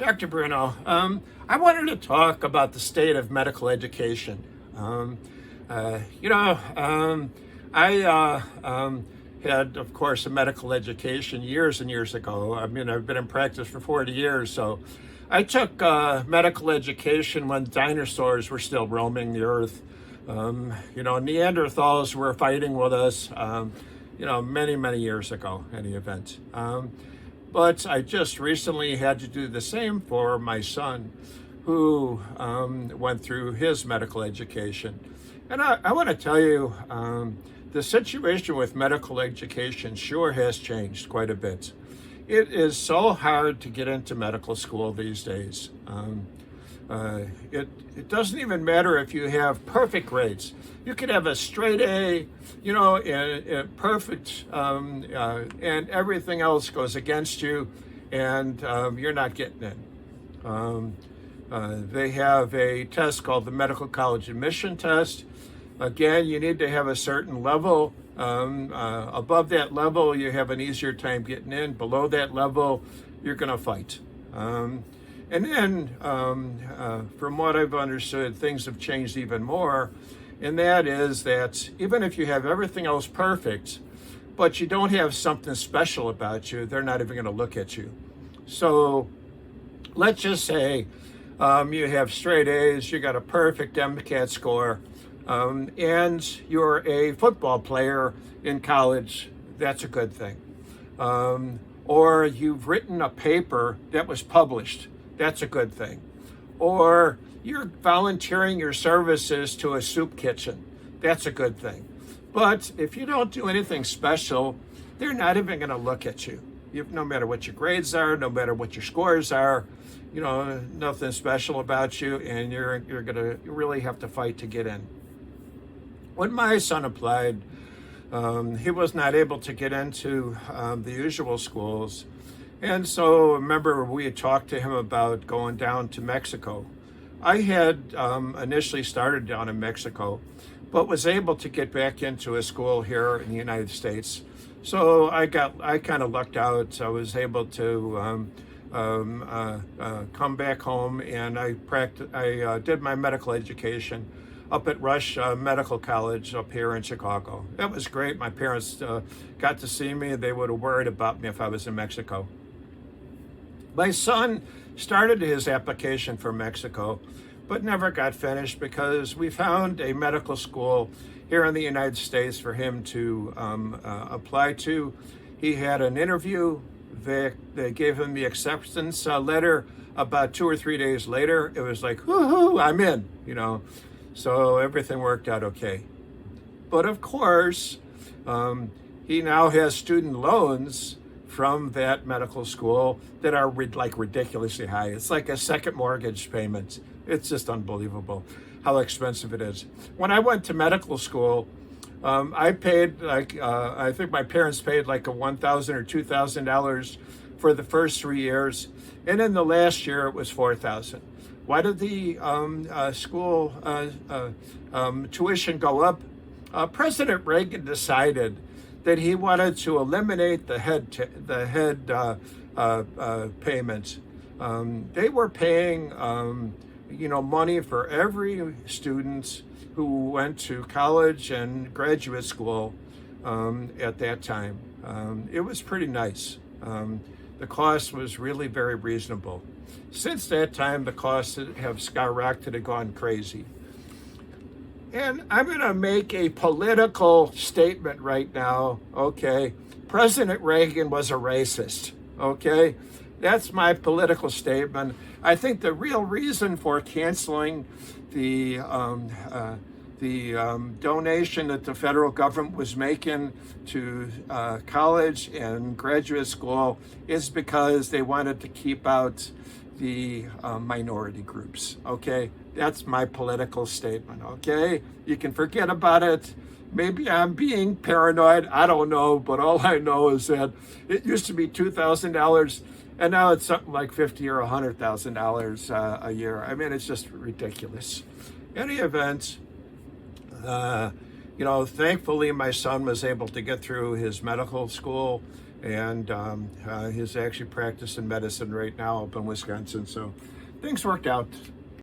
Dr. Bruno, I wanted to talk about the state of medical education. I had, of course, a medical education years and years ago. I mean, I've been in practice for 40 years, so I took medical education when dinosaurs were still roaming the earth. Neanderthals were fighting with us, many, many years ago, any event. But I just recently had to do the same for my son, who went through his medical education. And I want to tell you, the situation with medical education sure has changed quite a bit. It is so hard to get into medical school these days. It doesn't even matter if you have perfect grades. You could have a straight A, and perfect, and everything else goes against you, and you're not getting in. They have a test called the Medical College Admission Test. Again, you need to have a certain level. Above that level, you have an easier time getting in. Below that level, you're going to fight. And then, from what I've understood, things have changed even more. And that is that even if you have everything else perfect, but you don't have something special about you, they're not even going to look at you. So let's just say you have straight A's, you got a perfect MCAT score, and you're a football player in college. That's a good thing. Or you've written a paper that was published. That's a good thing. Or you're volunteering your services to a soup kitchen. That's a good thing. But if you don't do anything special, they're not even going to look at you. No matter what your grades are, no matter what your scores are, nothing special about you, and you're going to really have to fight to get in. When my son applied, he was not able to get into the usual schools. And so remember, we had talked to him about going down to Mexico. I had initially started down in Mexico, but was able to get back into a school here in the United States. So I kind of lucked out. I was able to come back home, and I did my medical education up at Rush Medical College up here in Chicago. That was great. My parents got to see me. They would have worried about me if I was in Mexico. My son started his application for Mexico, but never got finished because we found a medical school here in the United States for him to apply to. He had an interview. They gave him the acceptance letter about 2 or 3 days later. It was like, whoo-hoo, I'm in, So everything worked out okay. But of course, he now has student loans from that medical school that are ridiculously high. It's like a second mortgage payment. It's just unbelievable how expensive it is. When I went to medical school, I paid I think my parents paid like a $1,000 or $2,000 for the first 3 years, and in the last year it was $4,000. Why did the school tuition go up? President Reagan decided that he wanted to eliminate the head payments. They were paying money for every student who went to college and graduate school at that time. It was pretty nice. The cost was really very reasonable. Since that time, the costs have skyrocketed and gone crazy. And I'm going to make a political statement right now, okay? President Reagan was a racist, okay? That's my political statement. I think the real reason for canceling the donation that the federal government was making to college and graduate school is because they wanted to keep out the minority groups, okay? That's my political statement, okay? You can forget about it. Maybe I'm being paranoid, I don't know, but all I know is that it used to be $2,000 and now it's something like $50,000 or $100,000 a year. I mean, it's just ridiculous. In any event, thankfully my son was able to get through his medical school and he's actually practicing medicine right now up in Wisconsin. So things worked out